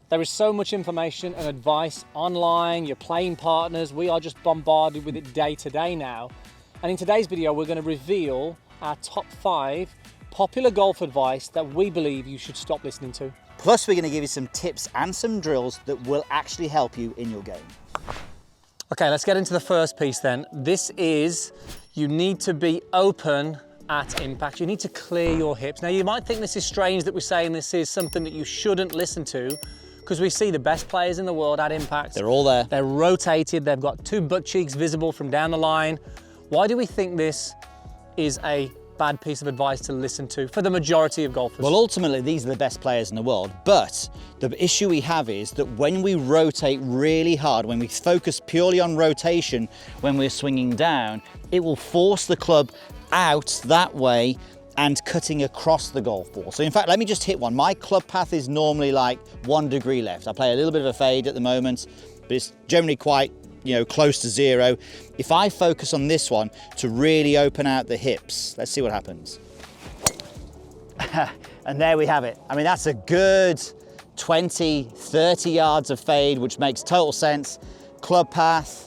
There is so much information and advice online, your playing partners, we are just bombarded with it day to day now. And in today's video, we're going to reveal our top 5 popular golf advice that we believe you should stop listening to. Plus, we're going to give you some tips and some drills that will actually help you in your game. Okay, let's get into the first piece then. This is, you need to be open at impact. You need to clear your hips. Now, you might think this is strange that we're saying this is something that you shouldn't listen to, because we see the best players in the world at impact. They're all there. They're rotated, they've got 2 butt cheeks visible from down the line. Why do we think this is a bad piece of advice to listen to for the majority of golfers? Well, ultimately, these are the best players in the world, but the issue we have is that when we rotate really hard, when we focus purely on rotation, when we're swinging down, it will force the club out that way and cutting across the golf ball. So in fact, let me just hit one. My club path is normally like 1 degree left. I play a little bit of a fade at the moment, but it's generally quite, close to 0. If I focus on this one to really open out the hips, let's see what happens. And there we have it. I mean, that's a good 20, 30 yards of fade, which makes total sense. Club path,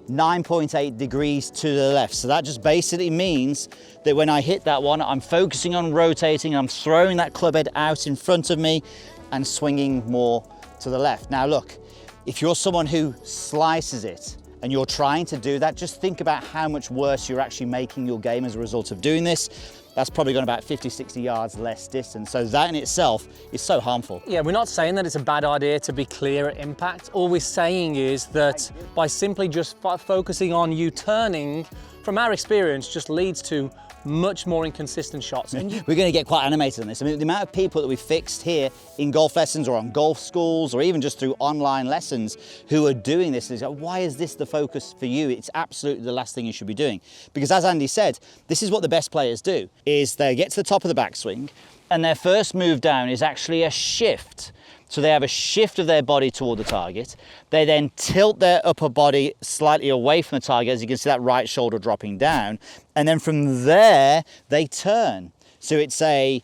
9.8 degrees to the left. So that just basically means that when I hit that one, I'm focusing on rotating, I'm throwing that club head out in front of me and swinging more to the left. Now look, if you're someone who slices it and you're trying to do that, just think about how much worse you're actually making your game as a result of doing this. That's probably gone about 50, 60 yards less distance. So that in itself is so harmful. Yeah, we're not saying that it's a bad idea to be clear at impact. All we're saying is that by simply just focusing on you turning, from our experience, just leads to much more inconsistent shots. And we're going to get quite animated on this. I mean, the amount of people that we fixed here in golf lessons or on golf schools or even just through online lessons who are doing this, and like, why is this the focus for you? It's absolutely the last thing you should be doing. Because as Andy said, this is what the best players do, is they get to the top of the backswing and their first move down is actually a shift. So they have a shift of their body toward the target. They then tilt their upper body slightly away from the target, as you can see that right shoulder dropping down. And then from there, they turn. So it's a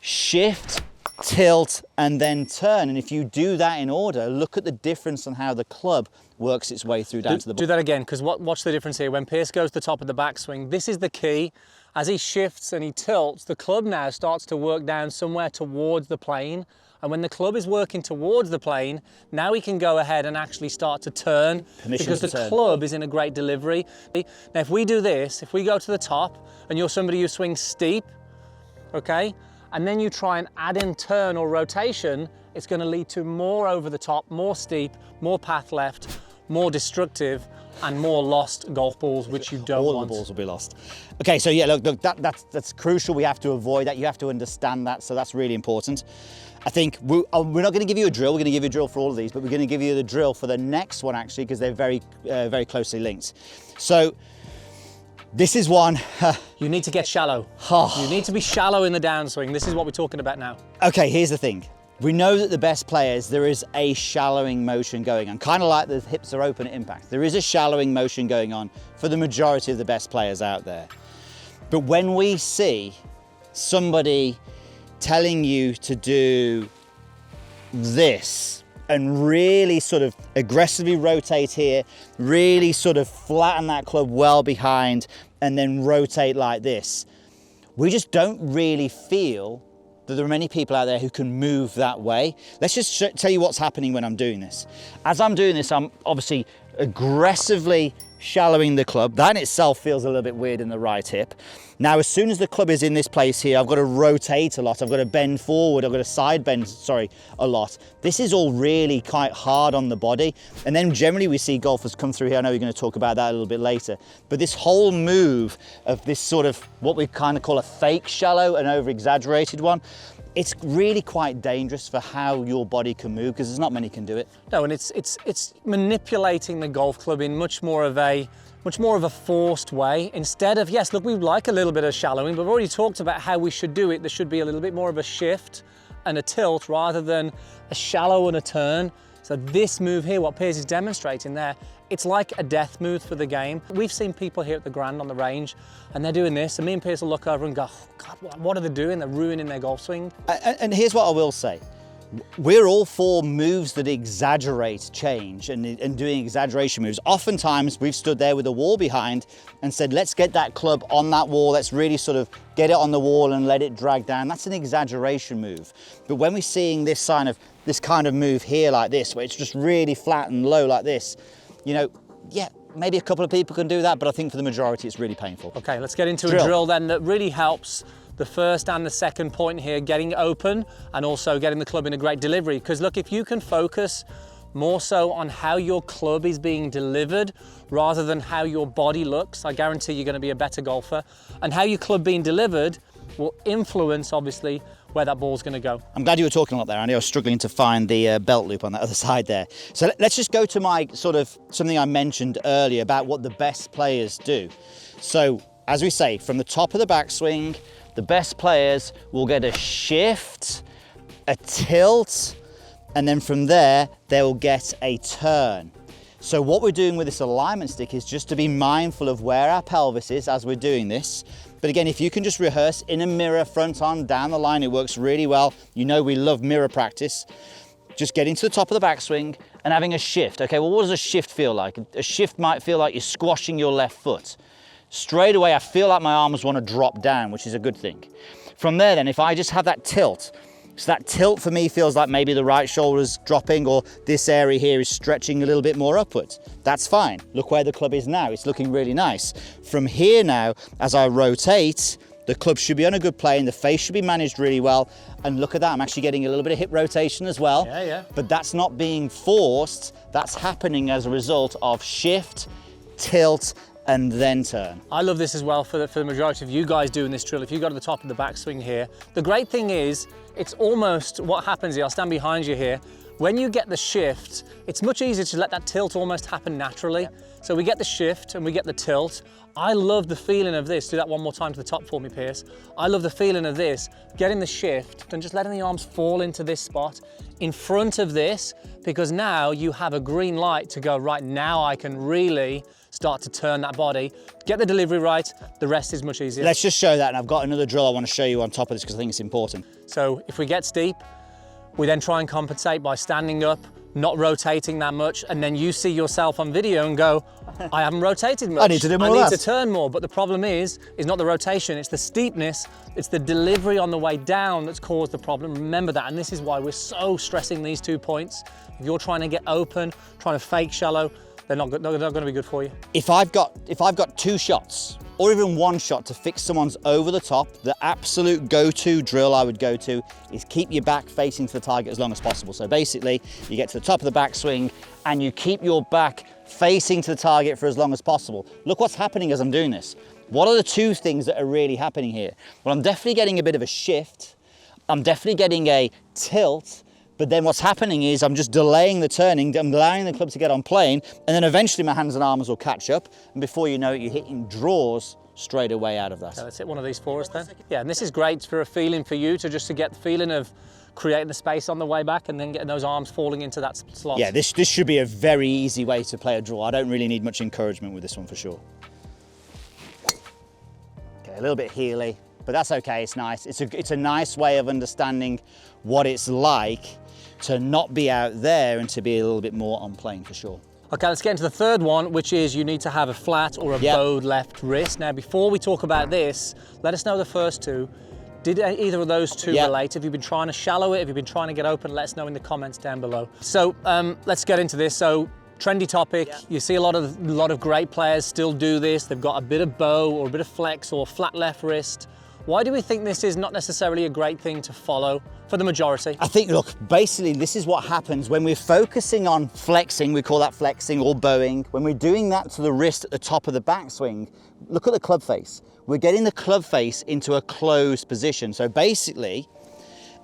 shift, tilt, and then turn. And if you do that in order, look at the difference on how the club works its way through down to the ball. Do that again, because watch the difference here. When Pierce goes to the top of the backswing, this is the key. As he shifts and he tilts, the club now starts to work down somewhere towards the plane. And when the club is working towards the plane, now he can go ahead and actually start to turn because the club is in a great delivery. Now, if we do this, if we go to the top and you're somebody who swings steep, okay, and then you try and add in turn or rotation, it's going to lead to more over the top, more steep, more path left, more destructive, and more lost golf balls, which you don't want. All the balls will be lost. Okay, so yeah, look, that's crucial. We have to avoid that. You have to understand that, so that's really important. I think we're not going to give you a drill. We're going to give you a drill for all of these, but we're going to give you the drill for the next one actually, because they're very, very closely linked. So this is one. You need to get shallow. You need to be shallow in the downswing. This is what we're talking about now. Okay, here's the thing. We know that the best players, there is a shallowing motion going on, kind of like the hips are open at impact. There is a shallowing motion going on for the majority of the best players out there. But when we see somebody telling you to do this and really sort of aggressively rotate here, really sort of flatten that club well behind and then rotate like this, we just don't really feel that there are many people out there who can move that way. Let's just tell you what's happening when I'm doing this. As I'm doing this, I'm obviously aggressively shallowing the club. That in itself feels a little bit weird in the right hip. Now, as soon as the club is in this place here, I've got to rotate a lot. I've got to bend forward. I've got to side bend, a lot. This is all really quite hard on the body. And then generally we see golfers come through here. I know you're going to talk about that a little bit later. But this whole move of this sort of what we kind of call a fake shallow, an over-exaggerated one, it's really quite dangerous for how your body can move, because there's not many can do it. No, and it's manipulating the golf club in much more of a forced way. Instead of, yes, look, we like a little bit of shallowing, but we've already talked about how we should do it. There should be a little bit more of a shift and a tilt rather than a shallow and a turn. So this move here, what Piers is demonstrating there, it's like a death move for the game. We've seen people here at the Grand on the range and they're doing this, and me and Piers will look over and go, oh God, what are they doing? They're ruining their golf swing. And here's what I will say. We're all for moves that exaggerate change and doing exaggeration moves. Oftentimes we've stood there with a wall behind and said, let's get that club on that wall. Let's really sort of get it on the wall and let it drag down. That's an exaggeration move. But when we're seeing this kind of move here like this, where it's just really flat and low like this, you know, yeah, maybe a couple of people can do that, but I think for the majority it's really painful. Okay, let's get into a drill then that really helps the first and the second point here, getting open and also getting the club in a great delivery. Because look, if you can focus more so on how your club is being delivered rather than how your body looks, I guarantee you're going to be a better golfer. And how your club being delivered will influence, obviously, where that ball's going to go. I'm glad you were talking a lot there, Andy. I was struggling to find the belt loop on that other side there. So let's just go to my sort of something I mentioned earlier about what the best players do. So as we say, from the top of the backswing, the best players will get a shift, a tilt, and then from there, they'll get a turn. So what we're doing with this alignment stick is just to be mindful of where our pelvis is as we're doing this. But again, if you can just rehearse in a mirror, front on, down the line, it works really well. You know we love mirror practice. Just getting to the top of the backswing and having a shift. Okay, well, what does a shift feel like? A shift might feel like you're squashing your left foot. Straight away, I feel like my arms want to drop down, which is a good thing. From there then, if I just have that tilt, so that tilt for me feels like maybe the right shoulder's dropping or this area here is stretching a little bit more upwards. That's fine. Look where the club is now. It's looking really nice. From here now, as I rotate, the club should be on a good plane, the face should be managed really well. And look at that, I'm actually getting a little bit of hip rotation as well. Yeah. But that's not being forced. That's happening as a result of shift, tilt, and then turn. I love this as well for the majority of you guys doing this drill. If you go to the top of the backswing here, the great thing is, it's almost what happens here. I'll stand behind you here. When you get the shift, it's much easier to let that tilt almost happen naturally. Yep. So we get the shift and we get the tilt. I love the feeling of this. Do that one more time to the top for me, Pierce. I love the feeling of this, getting the shift and just letting the arms fall into this spot in front of this, because now you have a green light to go, right now I can really start to turn that body, get the delivery right, the rest is much easier. Let's just show that, and I've got another drill I want to show you on top of this because I think it's important. So if we get steep, we then try and compensate by standing up, not rotating that much, and then you see yourself on video and go, I haven't rotated much. I need to do more. I need to turn more. But the problem is not the rotation, it's the steepness, it's the delivery on the way down that's caused the problem. Remember that, and this is why we're so stressing these 2 points. If you're trying to get open, trying to fake shallow, they're not going to be good for you. If I've got 2 shots or even 1 shot to fix someone's over the top, the absolute go-to drill I would go to is keep your back facing to the target as long as possible. So basically, you get to the top of the backswing and you keep your back facing to the target for as long as possible. Look what's happening as I'm doing this. What are the 2 things that are really happening here? Well, I'm definitely getting a bit of a shift. I'm definitely getting a tilt. But then what's happening is I'm just delaying the turning, I'm allowing the club to get on plane, and then eventually my hands and arms will catch up, and before you know it, you're hitting draws straight away out of that. So let's hit one of these for us then. Yeah, and this is great for a feeling for you to get the feeling of creating the space on the way back and then getting those arms falling into that slot. Yeah, this should be a very easy way to play a draw. I don't really need much encouragement with this one for sure. Okay, a little bit heely, but that's okay, it's nice. It's a nice way of understanding what it's like to not be out there and to be a little bit more on plane for sure. Okay, let's get into the third one, which is you need to have a flat or a bowed left wrist. Now, before we talk about this, let us know the first 2. Did either of those 2 relate? Have you been trying to shallow it? Have you been trying to get open? Let us know in the comments down below. So let's get into this. So trendy topic. You see a lot of great players still do this. They've got a bit of bow or a bit of flex or flat left wrist. Why do we think this is not necessarily a great thing to follow for the majority? I think, look, basically this is what happens when we're focusing on flexing, we call that flexing or bowing. When we're doing that to the wrist at the top of the backswing, look at the club face. We're getting the club face into a closed position. So basically,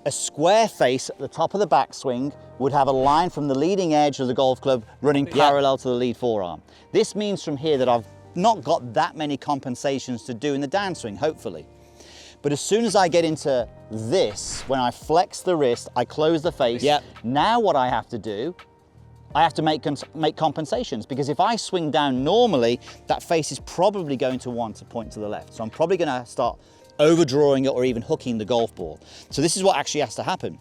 a square face at the top of the backswing would have a line from the leading edge of the golf club running parallel to the lead forearm. This means from here that I've not got that many compensations to do in the downswing, hopefully. But as soon as I get into this, when I flex the wrist, I close the face. Now what I have to do, I have to make compensations, because if I swing down normally, that face is probably going to want to point to the left. So I'm probably going to start overdrawing it or even hooking the golf ball. So this is what actually has to happen.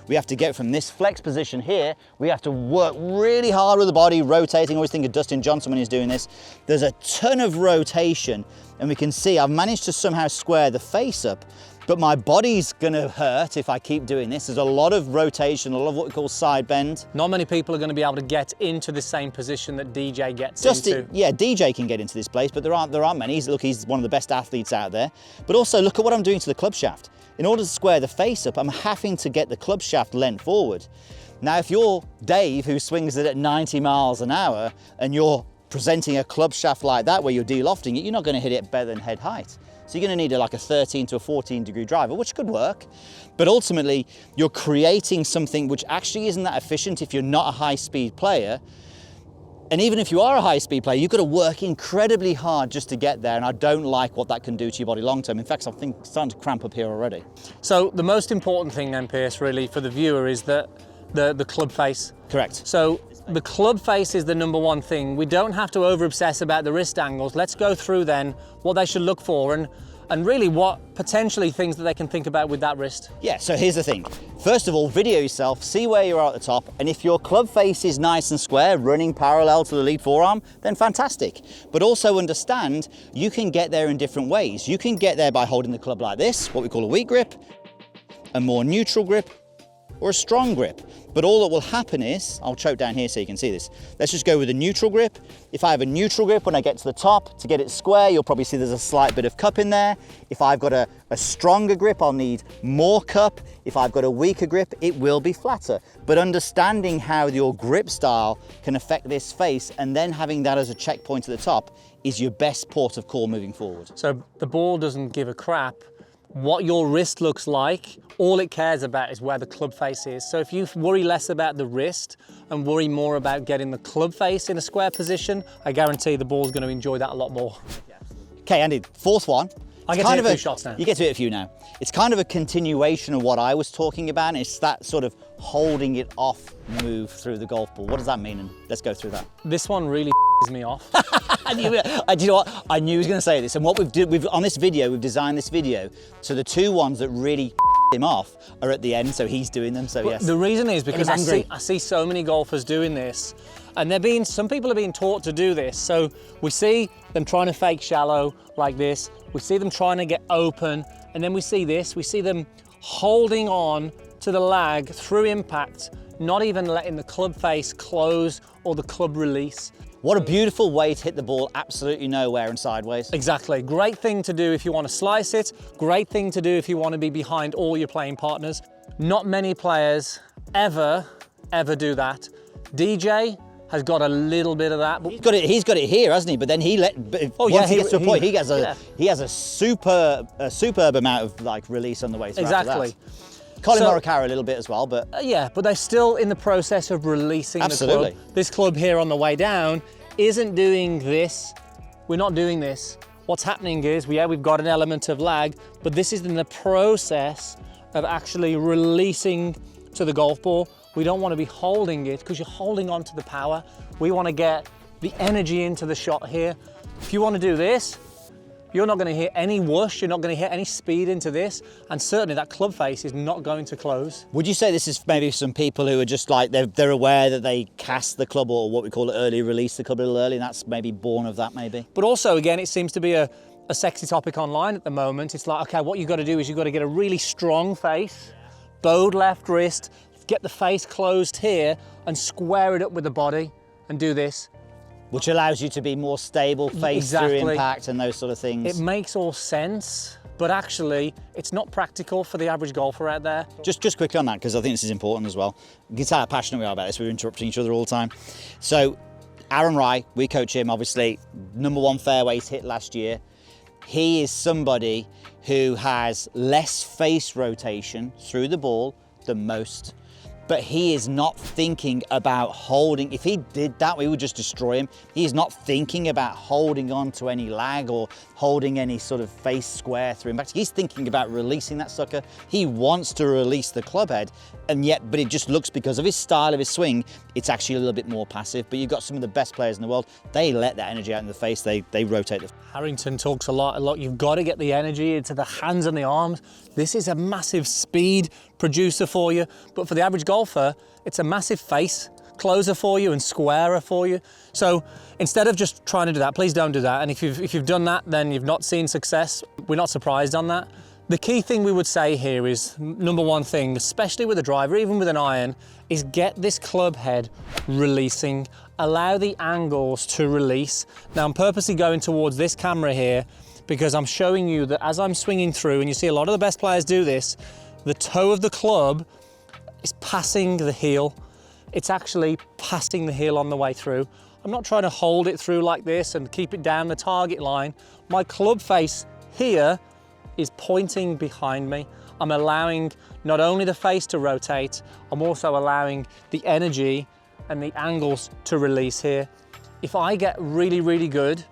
We have to get from this flex position here, we have to work really hard with the body, rotating. I always think of Dustin Johnson when he's doing this. There's a ton of rotation, and we can see I've managed to somehow square the face up, but my body's gonna hurt if I keep doing this. There's a lot of rotation, a lot of what we call side bend. Not many people are going to be able to get into the same position that DJ gets into. Yeah, DJ can get into this place, but there aren't many. Look, he's one of the best athletes out there. But also look at what I'm doing to the club shaft. In order to square the face up, I'm having to get the club shaft leant forward. Now, if you're Dave, who swings it at 90 miles an hour, and you're presenting a club shaft like that where you're de-lofting it, you're not going to hit it better than head height. So you're going to need like a 13 to a 14 degree driver, which could work. But ultimately, you're creating something which actually isn't that efficient if you're not a high speed player. And even if you are a high speed player, you've got to work incredibly hard just to get there. And I don't like what that can do to your body long term. In fact, I'm starting to cramp up here already. So the most important thing then, Pierce, really for the viewer is that the club face. Correct. So the club face is the number one thing. We don't have to over obsess about the wrist angles. Let's go through then what they should look for and really what potentially things that they can think about with that wrist. Yeah, so here's the thing. First of all, video yourself, see where you are at the top, and if your club face is nice and square, running parallel to the lead forearm, then fantastic. But also understand, you can get there in different ways. You can get there by holding the club like this, what we call a weak grip, a more neutral grip, or a strong grip. But all that will happen is, I'll choke down here so you can see this. Let's just go with a neutral grip. If I have a neutral grip when I get to the top, to get it square, you'll probably see there's a slight bit of cup in there. If I've got a stronger grip, I'll need more cup. If I've got a weaker grip, it will be flatter. But understanding how your grip style can affect this face and then having that as a checkpoint at the top is your best port of call moving forward. So the ball doesn't give a crap what your wrist looks like. All it cares about is where the club face is. So if you worry less about the wrist and worry more about getting the club face in a square position, I guarantee the ball's going to enjoy that a lot more. Okay, Andy, fourth one. I get to hit a few shots now. You get to hit a few now. It's kind of a continuation of what I was talking about, and it's that sort of holding it off move through the golf ball. What does that mean? And let's go through that. This one really me off. Do you know what? I knew he was going to say this. And what we've on this video, we've designed this video so the two ones that really him off are at the end, so he's doing them. So yes. The reason is because I see so many golfers doing this, and some people are being taught to do this. So we see them trying to fake shallow like this. We see them trying to get open, and then we see this. We see them holding on to the lag through impact, not even letting the club face close or the club release. What a beautiful way to hit the ball absolutely nowhere and sideways. Exactly. Great thing to do if you want to slice it. Great thing to do if you want to be behind all your playing partners. Not many players ever do that. DJ has got a little bit of that. He's got it here, hasn't he? But then he once he gets to a point, he has a superb amount of like release on the way through. Exactly. Colin Morikawa a little bit as well, but yeah, but they're still in the process of releasing the club. This club here on the way down isn't doing this. We're not doing this. What's happening is, we've got an element of lag, but this is in the process of actually releasing to the golf ball. We don't want to be holding it because you're holding on to the power. We want to get the energy into the shot here. If you want to do this, you're not going to hit any whoosh, you're not going to hit any speed into this, and certainly that club face is not going to close. Would you say this is maybe some people who are just like, they're aware that they cast the club, or what we call it early, release the club a little early, and that's maybe born of that maybe? But also, again, it seems to be a sexy topic online at the moment. It's like, okay, what you've got to do is you've got to get a really strong face, bowed left wrist, get the face closed here, and square it up with the body, and do this. Which allows you to be more stable, face through impact and those sort of things. It makes all sense, but actually it's not practical for the average golfer out there. Just quickly on that, because I think this is important as well. You can tell how passionate we are about this. We're interrupting each other all the time. So Aaron Rye, we coach him, obviously, #1 fairways hit last year. He is somebody who has less face rotation through the ball than most. But he is not thinking about holding. If he did that, we would just destroy him. He's not thinking about holding on to any lag or holding any sort of face square through impact. He's thinking about releasing that sucker. He wants to release the club head. and yet, but it just looks, because of his style of his swing, it's actually a little bit more passive. But you've got some of the best players in the world, they let that energy out in the face, they rotate the... Harrington talks a lot. You've got to get the energy into the hands and the arms. This is a massive speed producer for you, but for the average golfer, it's a massive face closer for you and squarer for you. So instead of just trying to do that, please don't do that. And if you've done that, then you've not seen success. We're not surprised on that. The key thing we would say here is, number one thing, especially with a driver, even with an iron, is get this club head releasing. Allow the angles to release. Now I'm purposely going towards this camera here because I'm showing you that as I'm swinging through, and you see a lot of the best players do this, the toe of the club is passing the heel. It's actually passing the heel on the way through. I'm not trying to hold it through like this and keep it down the target line. My club face here is pointing behind me. I'm allowing not only the face to rotate, I'm also allowing the energy and the angles to release here. If I get really, really good,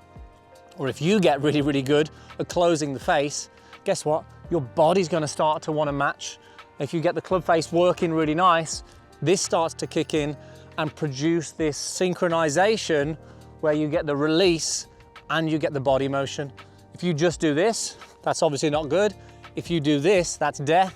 or if you get really, really good at closing the face, guess what? Your body's gonna start to wanna match. If you get the club face working really nice, this starts to kick in and produce this synchronization where you get the release and you get the body motion. If you just do this, that's obviously not good. If you do this, that's death.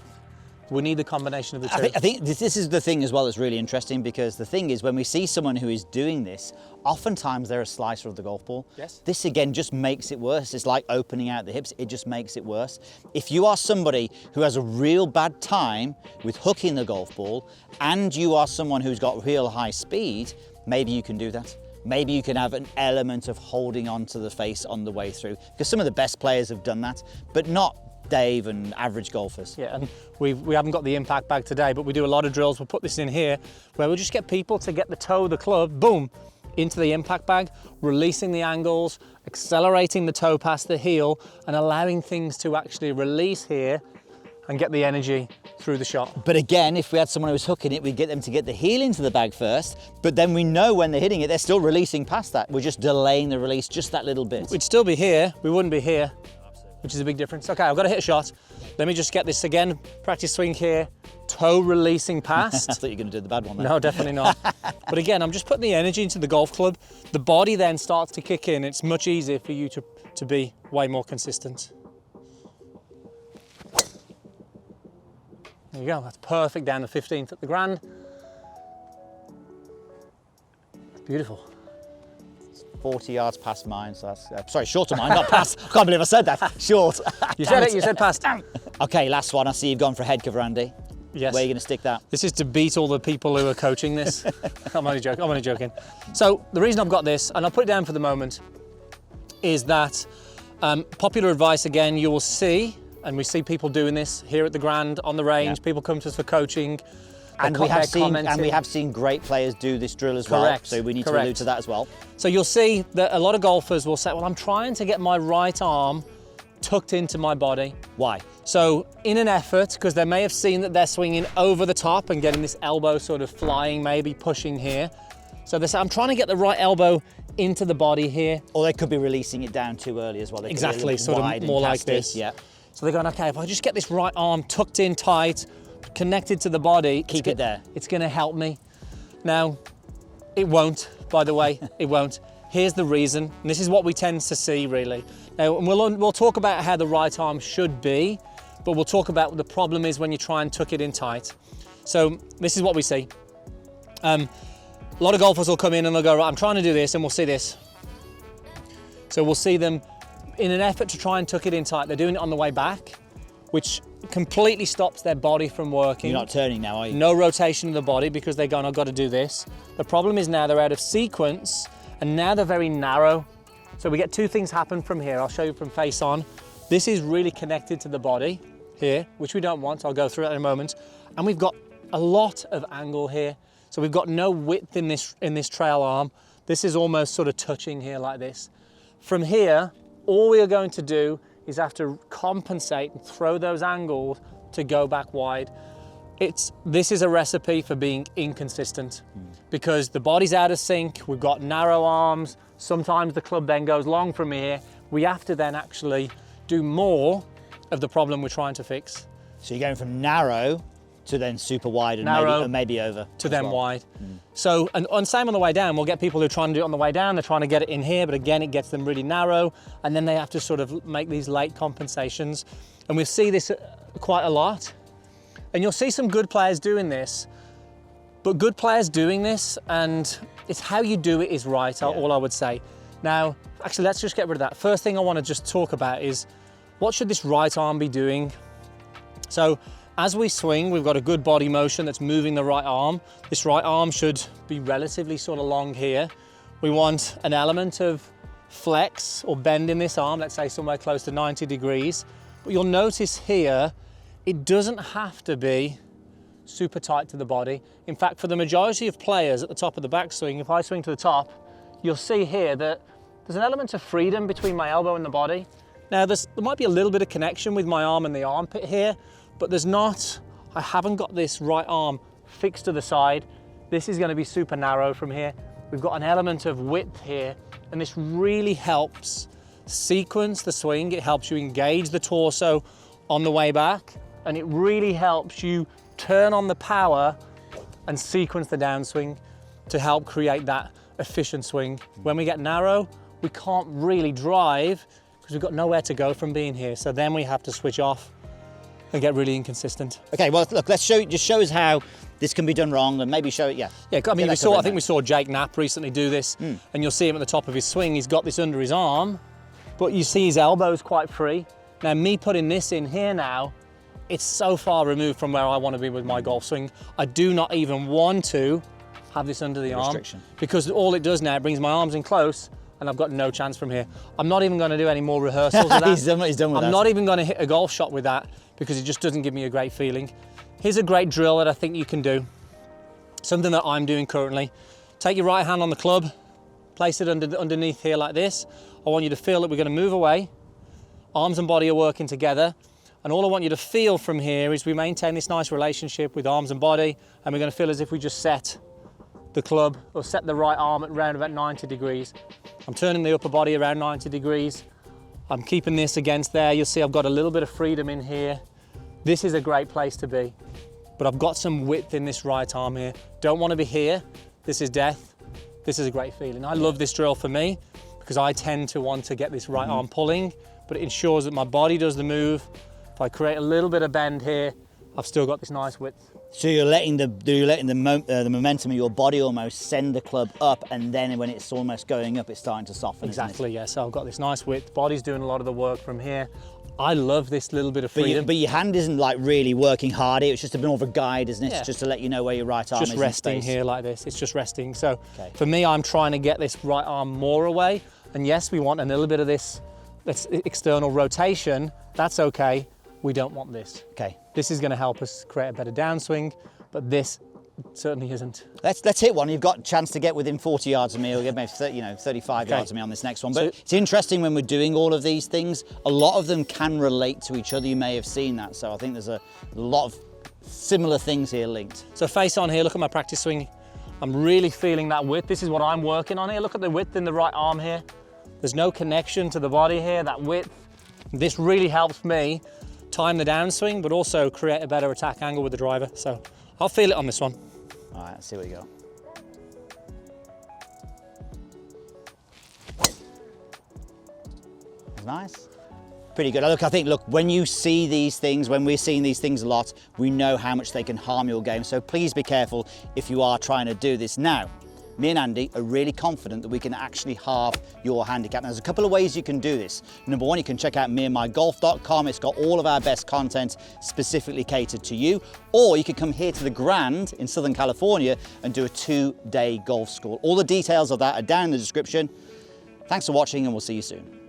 We need the combination of the two. I think this is the thing as well that's really interesting, because the thing is, when we see someone who is doing this, oftentimes they're a slicer of the golf ball. Yes. This again just makes it worse. It's like opening out the hips, it just makes it worse. If you are somebody who has a real bad time with hooking the golf ball, and you are someone who's got real high speed, maybe you can do that. Maybe you can have an element of holding on to the face on the way through, because some of the best players have done that, but not Dave and average golfers. Yeah, and we haven't got the impact bag today, but we do a lot of drills. We'll put this in here where we'll just get people to get the toe of the club, boom, into the impact bag, releasing the angles, accelerating the toe past the heel, and allowing things to actually release here and get the energy through the shot. But again, if we had someone who was hooking it, we'd get them to get the heel into the bag first, but then we know when they're hitting it, they're still releasing past that. We're just delaying the release just that little bit. We'd still be here, we wouldn't be here, which is a big difference. Okay, I've got to hit a shot. Let me just get this again, practice swing here, toe releasing past. I thought you were going to do the bad one then. No, definitely not. But again, I'm just putting the energy into the golf club. The body then starts to kick in. It's much easier for you to be way more consistent. There you go, that's perfect down the 15th at the Grand. It's beautiful. 40 yards past mine, so that's, sorry, short of mine, not past. I can't believe I said that, short. You said it, you said past. Okay, last one, I see you've gone for a head cover, Andy. Yes. Where are you going to stick that? This is to beat all the people who are coaching this. I'm only joking. So the reason I've got this, and I'll put it down for the moment, is that popular advice, again, you will see, and we see people doing this here at the Grand, on the range, yeah. People come to us for coaching. And we have seen great players do this drill as well. Correct. So we need to allude to that as well. So you'll see that a lot of golfers will say, well, I'm trying to get my right arm tucked into my body. Why? So in an effort, because they may have seen that they're swinging over the top and getting this elbow sort of flying, maybe pushing here. So they say, I'm trying to get the right elbow into the body here. Or they could be releasing it down too early as well. They exactly, sort of more like this. Yeah. So they're going, okay, if I just get this right arm tucked in tight, connected to the body, keep it there. It's going to help me. Now, it won't, by the way, it won't. Here's the reason, and this is what we tend to see really. Now, we'll talk about how the right arm should be, but we'll talk about what the problem is when you try and tuck it in tight. So this is what we see. A lot of golfers will come in and they'll go, right, I'm trying to do this, and we'll see this. So we'll see them in an effort to try and tuck it in tight. They're doing it on the way back, which completely stops their body from working. You're not turning now, are you? No rotation of the body because they're going, I've got to do this. The problem is now they're out of sequence and now they're very narrow. So we get two things happen from here. I'll show you from face on. This is really connected to the body here, which we don't want. I'll go through that in a moment. And we've got a lot of angle here. So we've got no width in this trail arm. This is almost sort of touching here like this. From here, all we are going to do is have to compensate and throw those angles to go back wide. This is a recipe for being inconsistent because the body's out of sync, we've got narrow arms, sometimes the club then goes long from here. We have to then actually do more of the problem we're trying to fix. So you're going from narrow To then super wide and narrow, maybe over. To then wide. So, and same on the way down, we'll get people who are trying to do it on the way down, they're trying to get it in here, but again, it gets them really narrow, and then they have to sort of make these late compensations. And we see this quite a lot. And you'll see some good players doing this, but good players doing this, and it's how you do it is right, all I would say. Now, actually, let's just get rid of that. First thing I want to just talk about is, what should this right arm be doing? So, as we swing, we've got a good body motion that's moving the right arm. This right arm should be relatively sort of long here. We want an element of flex or bend in this arm, let's say somewhere close to 90 degrees. But you'll notice here, it doesn't have to be super tight to the body. In fact, for the majority of players at the top of the backswing, if I swing to the top, you'll see here that there's an element of freedom between my elbow and the body. Now, there might be a little bit of connection with my arm and the armpit here, but there's not, I haven't got this right arm fixed to the side. This is going to be super narrow from here. We've got an element of width here, and this really helps sequence the swing. It helps you engage the torso on the way back, and it really helps you turn on the power and sequence the downswing to help create that efficient swing. When we get narrow, we can't really drive because we've got nowhere to go from being here. So then we have to switch off and get really inconsistent. Okay, well, look, let's just show us how this can be done wrong, and maybe show it, yeah. Yeah, I mean, I think we saw Jake Knapp recently do this, and you'll see him at the top of his swing. He's got this under his arm, but you see his elbow's quite free. Now, me putting this in here now, it's so far removed from where I want to be with my golf swing. I do not even want to have this under the arm, because all it does now, it brings my arms in close, and I've got no chance from here. I'm not even going to do any more rehearsals with that. He's done with that. I'm not even going to hit a golf shot with that, because it just doesn't give me a great feeling. Here's a great drill that I think you can do. Something that I'm doing currently. Take your right hand on the club, place it underneath here like this. I want you to feel that we're going to move away. Arms and body are working together. And all I want you to feel from here is we maintain this nice relationship with arms and body, and we're going to feel as if we just set the club, or set the right arm at around about 90 degrees. I'm turning the upper body around 90 degrees. I'm keeping this against there. You'll see I've got a little bit of freedom in here. This is a great place to be, but I've got some width in this right arm here. Don't want to be here. This is death. This is a great feeling. I love this drill for me because I tend to want to get this right arm pulling, but it ensures that my body does the move. If I create a little bit of bend here, I've still got this nice width. So you're letting the momentum of your body almost send the club up, and then when it's almost going up, it's starting to soften. Exactly, yeah. So I've got this nice width. Body's doing a lot of the work from here. I love this little bit of freedom. But your hand isn't like really working hard. It's just a bit more of a guide, isn't it? Yeah. Just to let you know where your right arm is. Just resting here like this. It's just resting. So for me, I'm trying to get this right arm more away. And yes, we want a little bit of this external rotation. That's okay. We don't want this. Okay. This is going to help us create a better downswing, but this certainly isn't. Let's hit one. You've got a chance to get within 40 yards of me, or maybe 35 yards of me on this next one. But it's interesting when we're doing all of these things, a lot of them can relate to each other. You may have seen that. So I think there's a lot of similar things here linked. So face on here, look at my practice swing. I'm really feeling that width. This is what I'm working on here. Look at the width in the right arm here. There's no connection to the body here, that width. This really helps me time the downswing, but also create a better attack angle with the driver. So I'll feel it on this one. All right, let's see what we go. That's nice. Pretty good. Look, I think, when you see these things, when we're seeing these things a lot, we know how much they can harm your game. So please be careful if you are trying to do this. Now, me and Andy are really confident that we can actually halve your handicap. Now, there's a couple of ways you can do this. Number one, you can check out meandmygolf.com. It's got all of our best content specifically catered to you. Or you can come here to the Grand in Southern California and do a 2-day golf school. All the details of that are down in the description. Thanks for watching, and we'll see you soon.